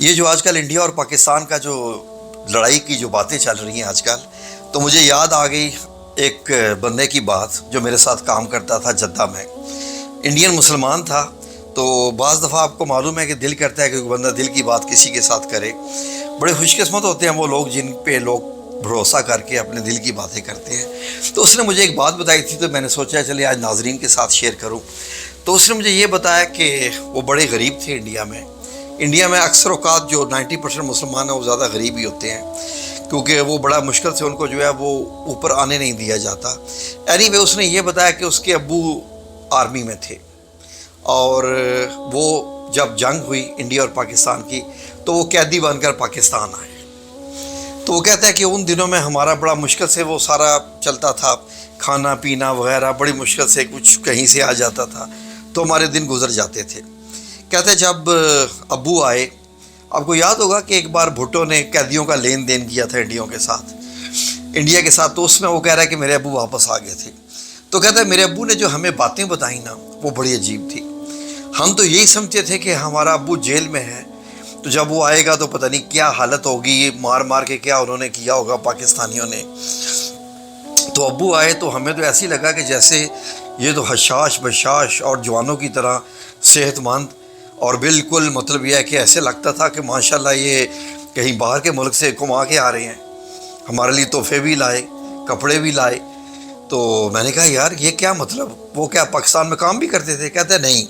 یہ جو آج کل انڈیا اور پاکستان کا جو لڑائی کی جو باتیں چل رہی ہیں آج کل، تو مجھے یاد آ گئی ایک بندے کی بات جو میرے ساتھ کام کرتا تھا جدہ میں. انڈین مسلمان تھا. تو بعض دفعہ آپ کو معلوم ہے کہ دل کرتا ہے کہ کوئی بندہ دل کی بات کسی کے ساتھ کرے. بڑے خوش قسمت ہوتے ہیں وہ لوگ جن پہ لوگ بھروسہ کر کے اپنے دل کی باتیں کرتے ہیں. تو اس نے مجھے ایک بات بتائی تھی، تو میں نے سوچا چلے آج ناظرین کے ساتھ شیئر کروں. تو اس نے مجھے یہ بتایا کہ وہ بڑے غریب تھے انڈیا میں اکثر اوقات جو 90% مسلمان ہیں وہ زیادہ غریب ہی ہوتے ہیں، کیونکہ وہ بڑا مشکل سے ان کو جو ہے وہ اوپر آنے نہیں دیا جاتا. اینی وے اس نے یہ بتایا کہ اس کے ابو آرمی میں تھے، اور وہ جب جنگ ہوئی انڈیا اور پاکستان کی تو وہ قیدی بن کر پاکستان آئے. تو وہ کہتا ہے کہ ان دنوں میں ہمارا بڑا مشکل سے وہ سارا چلتا تھا، کھانا پینا وغیرہ بڑی مشکل سے کچھ کہیں سے آ جاتا تھا، تو ہمارے دن گزر جاتے تھے. کہتے ہیں جب ابو آئے، آپ کو یاد ہوگا کہ ایک بار بھٹو نے قیدیوں کا لین دین کیا تھا انڈیا کے ساتھ، تو اس میں وہ کہہ رہا ہے کہ میرے ابو واپس آ گئے تھے. تو کہتا ہے میرے ابو نے جو ہمیں باتیں بتائیں نا وہ بڑی عجیب تھی. ہم تو یہی سمجھتے تھے کہ ہمارا ابو جیل میں ہے، تو جب وہ آئے گا تو پتہ نہیں کیا حالت ہوگی، مار کے کیا انہوں نے کیا ہوگا پاکستانیوں نے. تو ابو آئے تو ہمیں تو ایسے ہی لگا کہ جیسے یہ تو حشاش بشاش اور جوانوں کی طرح صحت مند، اور بالکل مطلب یہ ہے کہ ایسے لگتا تھا کہ ماشاءاللہ یہ کہیں باہر کے ملک سے کما کے آ رہے ہیں. ہمارے لیے تحفے بھی لائے، کپڑے بھی لائے. تو میں نے کہا یار یہ کیا مطلب، وہ کیا پاکستان میں کام بھی کرتے تھے؟ کہتے ہیں نہیں.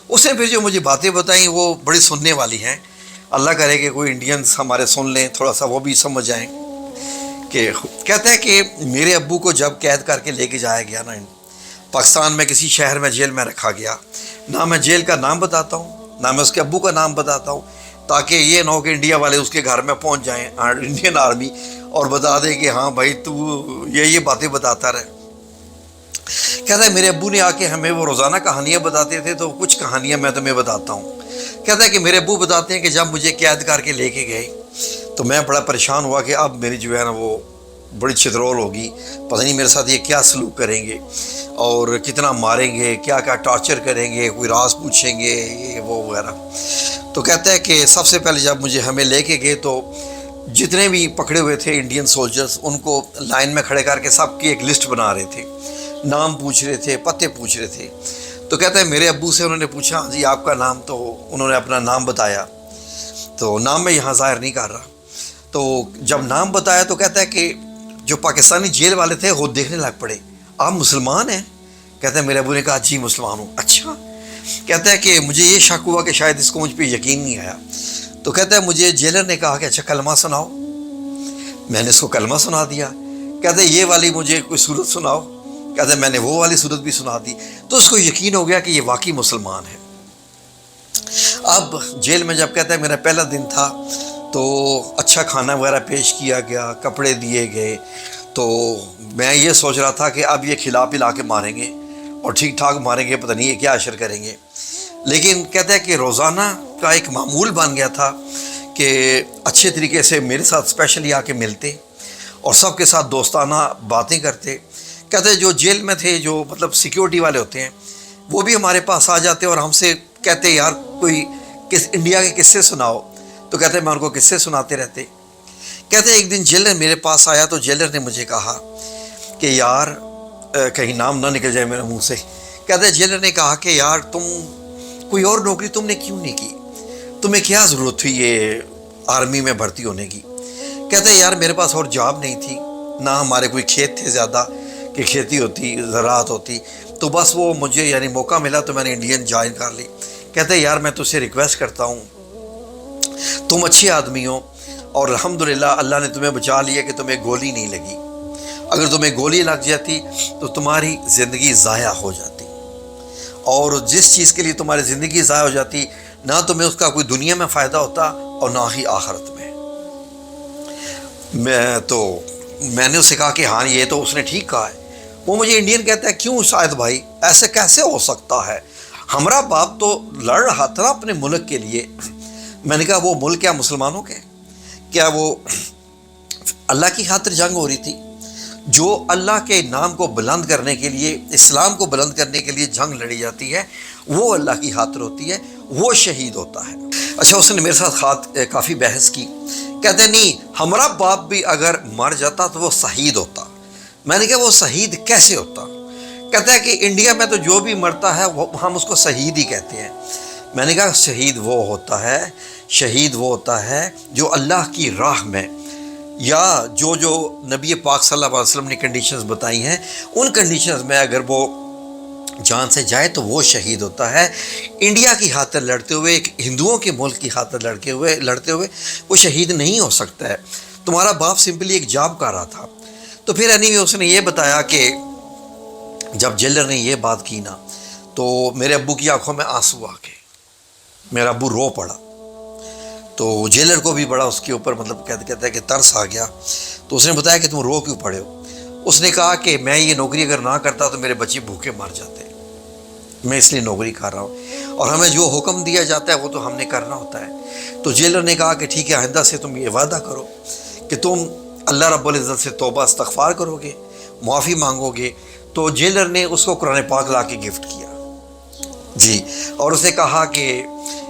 اس نے پھر جو مجھے باتیں بتائیں وہ بڑی سننے والی ہیں. اللہ کرے کہ کوئی انڈینز ہمارے سن لیں، تھوڑا سا وہ بھی سمجھ جائیں. کہ کہتا ہے کہ میرے ابو کو جب قید کر کے لے کے جایا گیا نا پاکستان میں کسی شہر میں جیل میں رکھا گیا، نہ میں جیل کا نام بتاتا ہوں نہ میں اس کے ابو کا نام بتاتا ہوں، تاکہ یہ نہ ہو کہ انڈیا والے اس کے گھر میں پہنچ جائیں انڈین آرمی اور بتا دے کہ ہاں بھائی تو یہ باتیں بتاتا رہے. کہتا ہے میرے ابو نے آ کے ہمیں وہ روزانہ کہانیاں بتاتے تھے، تو کچھ کہانیاں میں تمہیں بتاتا ہوں. کہتا ہے کہ میرے ابو بتاتے ہیں کہ جب مجھے قید کر کے لے کے گئے تو میں بڑا پریشان ہوا کہ اب میری جو ہے نا وہ بڑی چترول ہوگی، پتہ نہیں میرے ساتھ یہ کیا سلوک کریں گے اور کتنا ماریں گے، کیا کیا ٹارچر کریں گے، کوئی راز پوچھیں گے، یہ وہ وغیرہ. تو کہتا ہے کہ سب سے پہلے جب مجھے ہمیں لے کے گئے تو جتنے بھی پکڑے ہوئے تھے انڈین سولجرز ان کو لائن میں کھڑے کر کے سب کی ایک لسٹ بنا رہے تھے، نام پوچھ رہے تھے، پتے پوچھ رہے تھے. تو کہتا ہے میرے ابو سے انہوں نے پوچھا جی آپ کا نام، تو انہوں نے اپنا نام بتایا. تو نام میں یہاں ظاہر نہیں کر رہا. تو جب نام بتایا تو کہتا ہے کہ جو پاکستانی جیل والے تھے وہ دیکھنے لگ پڑے، آپ مسلمان ہیں؟ کہتا ہے میرے ابو نے کہا جی مسلمان ہوں. اچھا. کہتا ہے کہ مجھے یہ شک ہوا کہ شاید اس کو مجھ پہ یقین نہیں آیا. تو کہتا ہے مجھے جیلر نے کہا کہ اچھا کلمہ سناؤ. میں نے اس کو کلمہ سنا دیا. کہتا ہے یہ والی مجھے کوئی صورت سناؤ. کہتا ہے میں نے وہ والی صورت بھی سنا دی. تو اس کو یقین ہو گیا کہ یہ واقعی مسلمان ہے. اب جیل میں جب کہتا ہے میرا پہلا دن تھا تو اچھا کھانا وغیرہ پیش کیا گیا، کپڑے دیے گئے. تو میں یہ سوچ رہا تھا کہ اب یہ کھلا پلا کے ماریں گے اور ٹھیک ٹھاک ماریں گے، پتہ نہیں یہ کیا اشر کریں گے. لیکن کہتا ہے کہ روزانہ کا ایک معمول بن گیا تھا کہ اچھے طریقے سے میرے ساتھ اسپیشلی آ کے ملتے اور سب کے ساتھ دوستانہ باتیں کرتے. کہتے ہیں جو جیل میں تھے جو مطلب سیکیورٹی والے ہوتے ہیں وہ بھی ہمارے پاس آ جاتے اور ہم سے کہتے یار کوئی انڈیا کے قصے سناؤ. تو کہتے ہیں میں ان کو قصے سناتے رہتے. کہتے ہیں ایک دن جیلر میرے پاس آیا تو جیلر نے مجھے کہا کہ یار کہیں نام نہ نکل جائے میرے منہ سے. کہتے ہیں جیلر نے کہا کہ یار تم کوئی اور نوکری تم نے کیوں نہیں کی، تمہیں کیا ضرورت تھی یہ آرمی میں بھرتی ہونے کی. کہتے ہیں یار میرے پاس اور جاب نہیں تھی، نہ ہمارے کوئی کھیت تھے زیادہ کہ کھیتی ہوتی زراعت ہوتی، تو بس وہ مجھے یعنی موقع ملا تو میں نے انڈین جوائن کر لی. کہتے ہیں یار میں تجھ سے ریکویسٹ کرتا ہوں، تم اچھے آدمی ہو اور الحمدللہ اللہ نے تمہیں بچا لیا کہ تمہیں گولی نہیں لگی. اگر تمہیں گولی لگ جاتی تو تمہاری زندگی ضائع ہو جاتی، اور جس چیز کے لیے تمہاری زندگی ضائع ہو جاتی نہ تمہیں اس کا کوئی دنیا میں فائدہ ہوتا اور نہ ہی آخرت میں. میں نے اسے کہا کہ ہاں یہ تو اس نے ٹھیک کہا ہے. وہ مجھے انڈین کہتا ہے کیوں شاہد بھائی ایسے کیسے ہو سکتا ہے، ہمارا باپ تو لڑ رہا تھا اپنے ملک کے لیے. میں نے کہا وہ ملک کیا مسلمانوں کے، کیا وہ اللہ کی خاطر جنگ ہو رہی تھی؟ جو اللہ کے نام کو بلند کرنے کے لیے، اسلام کو بلند کرنے کے لیے جنگ لڑی جاتی ہے وہ اللہ کی خاطر ہوتی ہے، وہ شہید ہوتا ہے. اچھا اس نے میرے ساتھ کافی بحث کی. کہتے نہیں ہمارا باپ بھی اگر مر جاتا تو وہ شہید ہوتا. میں نے کہا وہ شہید کیسے ہوتا؟ کہتا ہے کہ انڈیا میں تو جو بھی مرتا ہے ہم اس کو شہید ہی کہتے ہیں. میں نے کہا شہید وہ ہوتا ہے جو اللہ کی راہ میں یا جو نبی پاک صلی اللہ علیہ وسلم نے کنڈیشنز بتائی ہیں ان کنڈیشنز میں اگر وہ جان سے جائے تو وہ شہید ہوتا ہے. انڈیا کی خاطر لڑتے ہوئے، ایک ہندوؤں کے ملک کی خاطر لڑتے ہوئے وہ شہید نہیں ہو سکتا ہے. تمہارا باپ سمپلی ایک جاب کر رہا تھا. تو پھر اس نے یہ بتایا کہ جب جیلر نے یہ بات کی نا تو میرے ابو کی آنکھوں میں آنسو آ گئے. میرا ابو رو پڑا. تو جیلر کو بھی بڑا اس کے اوپر مطلب کہتا ہے کہ ترس آ گیا. تو اس نے بتایا کہ تم رو کیوں پڑے ہو؟ اس نے کہا کہ میں یہ نوکری اگر نہ کرتا تو میرے بچے بھوکے مر جاتے، میں اس لیے نوکری کر رہا ہوں، اور ہمیں جو حکم دیا جاتا ہے وہ تو ہم نے کرنا ہوتا ہے. تو جیلر نے کہا کہ ٹھیک ہے، آئندہ سے تم یہ وعدہ کرو کہ تم اللہ رب العزت سے توبہ استغفار کرو گے، معافی مانگو گے. تو جیلر نے اس کو قرآن پاک لا کے گفٹ کیا جی، اور اسے کہا کہ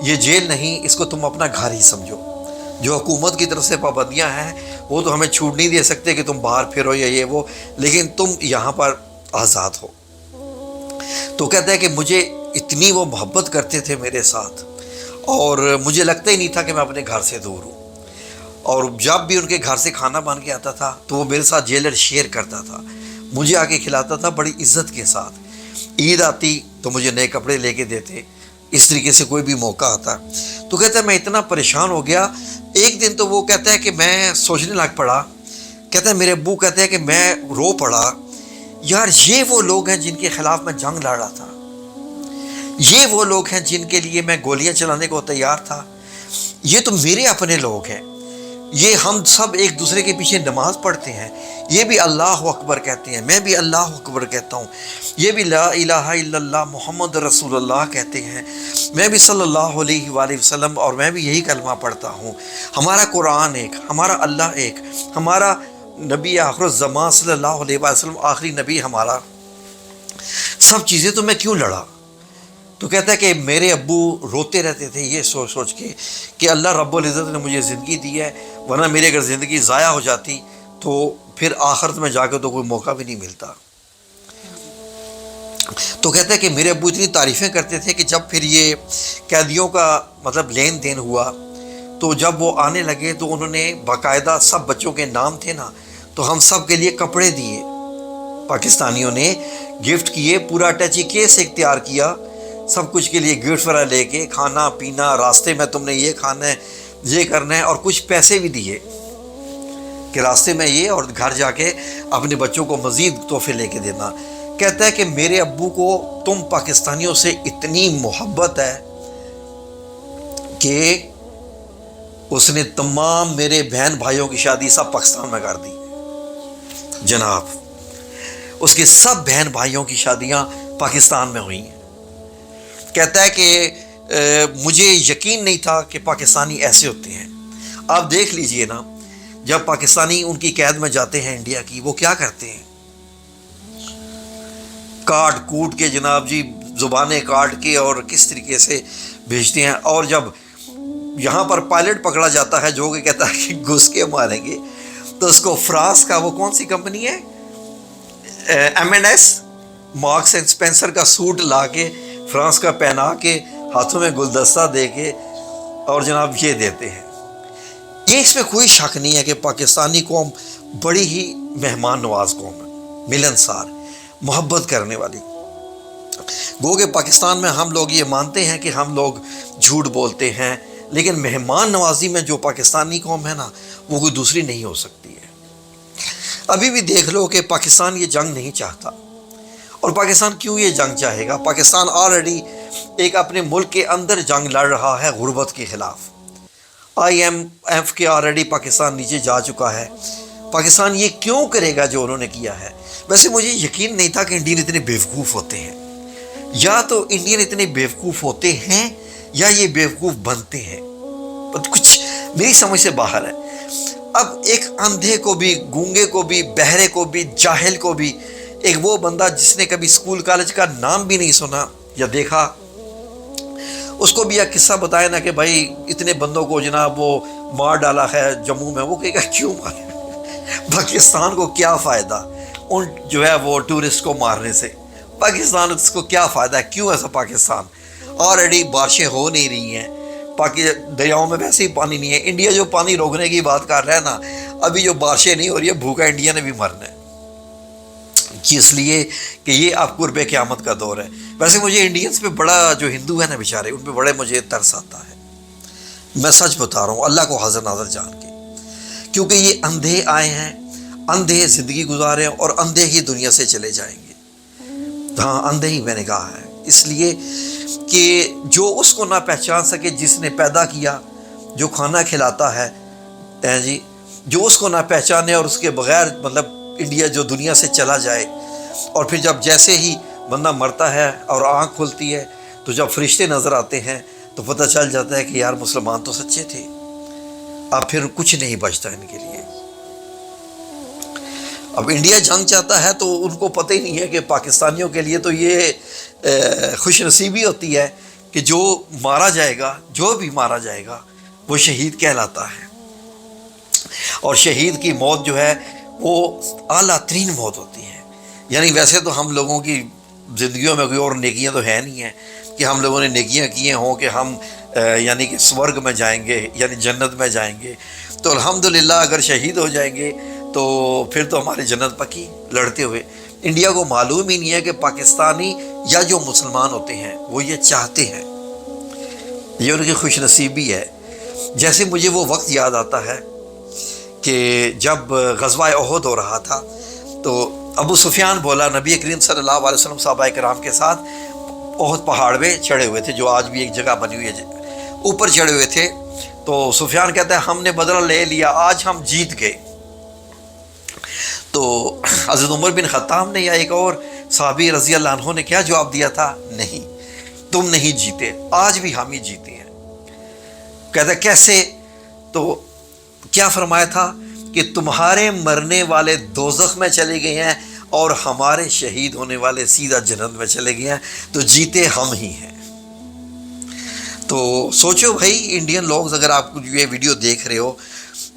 یہ جیل نہیں، اس کو تم اپنا گھر ہی سمجھو. جو حکومت کی طرف سے پابندیاں ہیں وہ تو ہمیں چھوٹ نہیں دے سکتے کہ تم باہر پھرو یا یہ وہ، لیکن تم یہاں پر آزاد ہو. تو کہتا ہے کہ مجھے اتنی وہ محبت کرتے تھے میرے ساتھ، اور مجھے لگتا ہی نہیں تھا کہ میں اپنے گھر سے دور ہوں. اور جب بھی ان کے گھر سے کھانا بن کے آتا تھا تو وہ میرے ساتھ جیلر شیئر کرتا تھا، مجھے آ کے کھلاتا تھا بڑی عزت کے ساتھ. عید آتی تو مجھے نئے کپڑے لے کے دیتے. اس طریقے سے کوئی بھی موقع آتا. تو کہتا ہے میں اتنا پریشان ہو گیا. ایک دن تو وہ کہتا ہے کہ میں سوچنے لگ پڑا. کہتا ہے میرے ابو کہتے ہیں کہ میں رو پڑا، یار یہ وہ لوگ ہیں جن کے خلاف میں جنگ لڑ رہا تھا، یہ وہ لوگ ہیں جن کے لیے میں گولیاں چلانے کو تیار تھا، یہ تو میرے اپنے لوگ ہیں. یہ ہم سب ایک دوسرے کے پیچھے نماز پڑھتے ہیں، یہ بھی اللہ اکبر کہتے ہیں، میں بھی اللہ اکبر کہتا ہوں، یہ بھی لا الہ الا اللہ محمد رسول اللہ کہتے ہیں، میں بھی صلی اللہ علیہ وآلہ وسلم اور میں بھی یہی کلمہ پڑھتا ہوں. ہمارا قرآن ایک، ہمارا اللہ ایک، ہمارا نبی آخر الزمان صلی اللہ علیہ وآلہ وسلم آخری نبی ہمارا. سب چیزیں تو میں کیوں لڑا؟ تو کہتا ہے کہ میرے ابو روتے رہتے تھے یہ سوچ سوچ کے کہ اللہ رب العزت نے مجھے زندگی دی ہے، ورنہ میری اگر زندگی ضائع ہو جاتی تو پھر آخرت میں جا کے تو کوئی موقع بھی نہیں ملتا. تو کہتا ہے کہ میرے ابو اتنی تعریفیں کرتے تھے کہ جب پھر یہ قیدیوں کا مطلب لین دین ہوا تو جب وہ آنے لگے تو انہوں نے باقاعدہ سب بچوں کے نام تھے نا، تو ہم سب کے لیے کپڑے دیے، پاکستانیوں نے گفٹ کیے، پورا اٹیچی کیس اختیار کیا، سب کچھ کے لیے گفٹ وغیرہ لے کے، کھانا پینا، راستے میں تم نے یہ کھانا ہے، یہ کرنا ہے، اور کچھ پیسے بھی دیے کہ راستے میں یہ، اور گھر جا کے اپنے بچوں کو مزید تحفے لے کے دینا. کہتا ہے کہ میرے ابو کو تم پاکستانیوں سے اتنی محبت ہے کہ اس نے تمام میرے بہن بھائیوں کی شادی سب پاکستان میں کر دی. جناب اس کے سب بہن بھائیوں کی شادیاں پاکستان میں ہوئی ہیں. کہتا ہے کہ مجھے یقین نہیں تھا کہ پاکستانی ایسے ہوتے ہیں. آپ دیکھ لیجئے نا، جب پاکستانی ان کی قید میں جاتے ہیں انڈیا کی، وہ کیا کرتے ہیں؟ کاٹ کوٹ کے جناب جی، زبانیں کاٹ کے اور کس طریقے سے بھیجتے ہیں. اور جب یہاں پر پائلٹ پکڑا جاتا ہے جو کہ کہتا ہے کہ گھس کے ماریں گے، تو اس کو فرانس کا وہ کون سی کمپنی ہے، M&S مارکس اینڈ اسپینسر کا سوٹ لا کے فرانس کا پہنا کے، ہاتھوں میں گلدستہ دے کے، اور جناب یہ دیتے ہیں. یہ اس میں کوئی شک نہیں ہے کہ پاکستانی قوم بڑی ہی مہمان نواز قوم ہے، ملنسار، محبت کرنے والی. گو کہ پاکستان میں ہم لوگ یہ مانتے ہیں کہ ہم لوگ جھوٹ بولتے ہیں، لیکن مہمان نوازی میں جو پاکستانی قوم ہے نا، وہ کوئی دوسری نہیں ہو سکتی ہے. ابھی بھی دیکھ لو کہ پاکستان یہ جنگ نہیں چاہتا. اور پاکستان کیوں یہ جنگ چاہے گا؟ پاکستان آلریڈی ایک اپنے ملک کے اندر جنگ لڑ رہا ہے غربت کے خلاف. IMF کے آلریڈی پاکستان نیچے جا چکا ہے. پاکستان یہ کیوں کرے گا جو انہوں نے کیا ہے؟ ویسے مجھے یقین نہیں تھا کہ انڈین اتنے بیوقوف ہوتے ہیں. یا تو انڈین اتنے بیوقوف ہوتے ہیں یا یہ بیوقوف بنتے ہیں، کچھ میری سمجھ سے باہر ہے. اب ایک اندھے کو بھی، گونگے کو بھی، بہرے کو بھی، جاہل کو بھی، ایک وہ بندہ جس نے کبھی اسکول کالج کا نام بھی نہیں سنا یا دیکھا، اس کو بھی ایک قصہ بتائے نا کہ بھائی اتنے بندوں کو جناب وہ مار ڈالا ہے جموں میں، وہ کہے گا کیوں مارے؟ پاکستان کو کیا فائدہ ان جو ہے وہ ٹورسٹ کو مارنے سے؟ پاکستان اس کو کیا فائدہ ہے؟ کیوں ایسا پاکستان؟ آلریڈی بارشیں ہو نہیں رہی ہیں، دریاؤں میں ویسے ہی پانی نہیں ہے۔ انڈیا جو پانی روکنے کی بات کر رہا ہے نا، ابھی جو بارشیں نہیں ہو رہی ہے، بھوکا انڈیا نے بھی مرنا ہے، اس لیے کہ یہ اب قرب قیامت کا دور ہے۔ ویسے مجھے انڈینس پہ بڑا، جو ہندو ہیں نا بیچارے، ان پہ بڑے مجھے ترس آتا ہے، میں سچ بتا رہا ہوں اللہ کو حاضر ناظر جان کے، کیونکہ یہ اندھے آئے ہیں، اندھے زندگی گزارے اور اندھے ہی دنیا سے چلے جائیں گے۔ ہاں اندھے ہی میں نے کہا ہے، اس لیے کہ جو اس کو نہ پہچان سکے جس نے پیدا کیا، جو کھانا کھلاتا ہے جی، جو اس کو نہ پہچانے اور اس کے بغیر مطلب انڈیا جو دنیا سے چلا جائے، اور پھر جب جیسے ہی بندہ مرتا ہے اور آنکھ کھلتی ہے تو جب فرشتے نظر آتے ہیں تو پتہ چل جاتا ہے کہ یار مسلمان تو سچے تھے، اب پھر کچھ نہیں بچتا ان کے لیے۔ اب انڈیا جنگ چاہتا ہے تو ان کو پتہ ہی نہیں ہے کہ پاکستانیوں کے لیے تو یہ خوش نصیبی ہوتی ہے کہ جو مارا جائے گا، جو بھی مارا جائے گا وہ شہید کہلاتا ہے، اور شہید کی موت جو ہے وہ اعلیٰ ترین موت ہوتی ہے۔ یعنی ویسے تو ہم لوگوں کی زندگیوں میں کوئی اور نیکیاں تو ہے نہیں ہیں کہ ہم لوگوں نے نیکیاں کی ہوں کہ ہم یعنی کہ سورگ میں جائیں گے، یعنی جنت میں جائیں گے، تو الحمدللہ اگر شہید ہو جائیں گے تو پھر تو ہماری جنت پکی لڑتے ہوئے۔ انڈیا کو معلوم ہی نہیں ہے کہ پاکستانی یا جو مسلمان ہوتے ہیں وہ یہ چاہتے ہیں، یہ ان کی خوش نصیبی ہے۔ جیسے مجھے وہ وقت یاد آتا ہے کہ جب غزوہ احد ہو رہا تھا تو ابو سفیان بولا نبی کریم صلی اللہ علیہ وسلم صحابہ کرام کے ساتھ احد پہاڑ پہ چڑھے ہوئے تھے، جو آج بھی ایک جگہ بنی ہوئی ہے، اوپر چڑھے ہوئے تھے، تو سفیان کہتا ہے ہم نے بدلہ لے لیا، آج ہم جیت گئے۔ تو حضرت عمر بن خطاب نے یا ایک اور صحابی رضی اللہ عنہ نے کیا جواب دیا تھا؟ نہیں، تم نہیں جیتے، آج بھی ہم ہی جیتے ہیں۔ کہتا ہے کیسے؟ تو کیا فرمایا تھا کہ تمہارے مرنے والے دوزخ میں چلے گئے ہیں اور ہمارے شہید ہونے والے سیدھا جنت میں چلے گئے ہیں، تو جیتے ہم ہی ہیں۔ تو سوچو بھائی انڈین لوگ، اگر آپ یہ ویڈیو دیکھ رہے ہو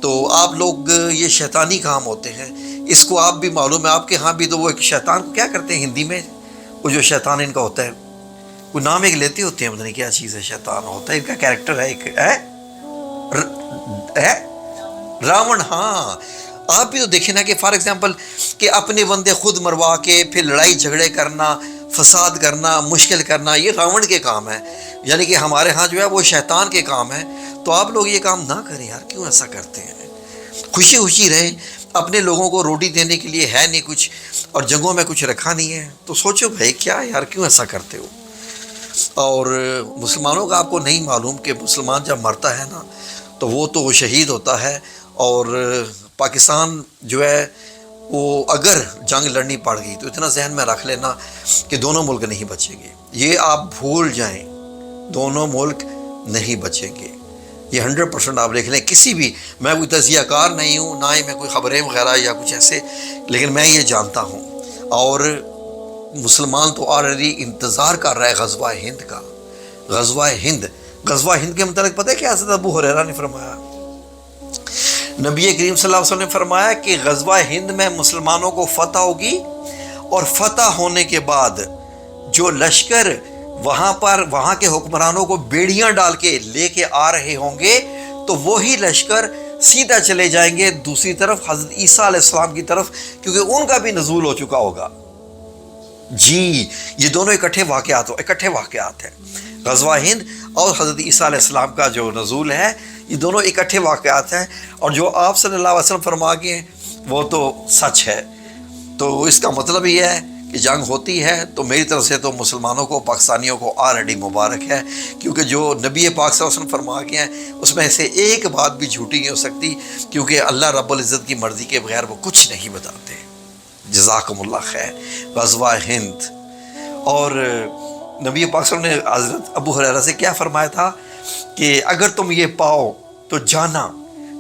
تو آپ لوگ یہ شیطانی کام ہوتے ہیں، اس کو آپ بھی معلوم ہے، آپ کے ہاں بھی تو وہ ایک شیطان کو کیا کرتے ہیں ہندی میں، وہ جو شیطان ان کا ہوتا ہے، وہ نام ایک لیتے ہوتے ہیں، پتہ نہیں کیا چیز ہے، شیطان ہوتا ہے ان کا کیریکٹر ہے ایک راون۔ ہاں آپ بھی تو دیکھیں نا کہ فار ایگزامپل کہ اپنے بندے خود مروا کے پھر لڑائی جھگڑے کرنا، فساد کرنا، مشکل کرنا، یہ راون کے کام ہے، یعنی کہ ہمارے ہاں جو ہے وہ شیطان کے کام ہے۔ تو آپ لوگ یہ کام نہ کریں یار، کیوں ایسا کرتے ہیں؟ خوشی خوشی رہیں، اپنے لوگوں کو روٹی دینے کے لیے ہے نہیں کچھ اور جنگوں میں کچھ رکھا نہیں ہے، تو سوچو بھائی کیا یار کیوں ایسا کرتے ہو؟ اور مسلمانوں کا آپ کو نہیں معلوم کہ مسلمان جب مرتا ہے نا تو وہ تو شہید ہوتا ہے، اور پاکستان جو ہے وہ اگر جنگ لڑنی پڑ گئی تو اتنا ذہن میں رکھ لینا کہ دونوں ملک نہیں بچیں گے، یہ آپ بھول جائیں، دونوں ملک نہیں بچیں گے، یہ 100% آپ لکھ لیں۔ کسی بھی، میں کوئی تجزیہ کار نہیں ہوں، نہ ہی میں کوئی خبریں وغیرہ یا کچھ ایسے، لیکن میں یہ جانتا ہوں، اور مسلمان تو آلریڈی انتظار کر رہا ہے غزوہ ہند کا۔ غزوہ ہند کے متعلق پتہ ہے کیا حضرت ابو ہریرہ نے فرمایا؟ نبی کریم صلی اللہ علیہ وسلم نے فرمایا کہ غزوہ ہند میں مسلمانوں کو فتح ہوگی، اور فتح ہونے کے بعد جو لشکر وہاں کے حکمرانوں کو بیڑیاں ڈال کے لے کے آ رہے ہوں گے تو وہی لشکر سیدھا چلے جائیں گے دوسری طرف حضرت عیسیٰ علیہ السلام کی طرف، کیونکہ ان کا بھی نزول ہو چکا ہوگا۔ جی یہ دونوں اکٹھے واقعات ہیں، غزوہ ہند اور حضرت عیسیٰ علیہ السلام کا جو نزول ہے، یہ دونوں اکٹھے واقعات ہیں، اور جو آپ صلی اللہ علیہ وسلم فرما گئے ہیں وہ تو سچ ہے۔ تو اس کا مطلب یہ ہے کہ جنگ ہوتی ہے تو میری طرف سے تو مسلمانوں کو، پاکستانیوں کو آلریڈی مبارک ہے، کیونکہ جو نبی پاک صلی اللہ علیہ وسلم فرما گئے ہیں اس میں سے ایک بات بھی جھوٹی نہیں ہو سکتی، کیونکہ اللہ رب العزت کی مرضی کے بغیر وہ کچھ نہیں بتاتے۔ جزاکم اللہ خیر۔ غزوہ ہند، اور نبی پاک صلی اللہ علیہ وسلم نے حضرت ابو ہریرہ سے کیا فرمایا تھا کہ اگر تم یہ پاؤ تو جانا،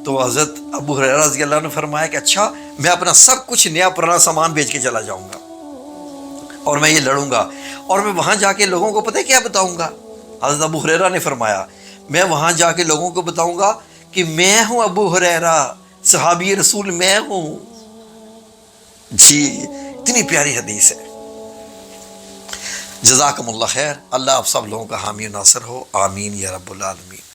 تو حضرت ابو ہریرہ رضی اللہ عنہ نے فرمایا کہ اچھا میں اپنا سب کچھ نیا پرانا سامان بیچ کے چلا جاؤں گا اور میں یہ لڑوں گا، اور میں وہاں جا کے لوگوں کو پتہ ہے کیا بتاؤں گا حضرت ابو ہریرہ نے فرمایا میں وہاں جا کے لوگوں کو بتاؤں گا کہ میں ہوں ابو ہریرہ، صحابی رسول میں ہوں۔ جی اتنی پیاری حدیث ہے۔ جزاکم اللہ خیر، اللہ آپ سب لوگوں کا حامی و ناصر ہو، آمین یا رب العالمین۔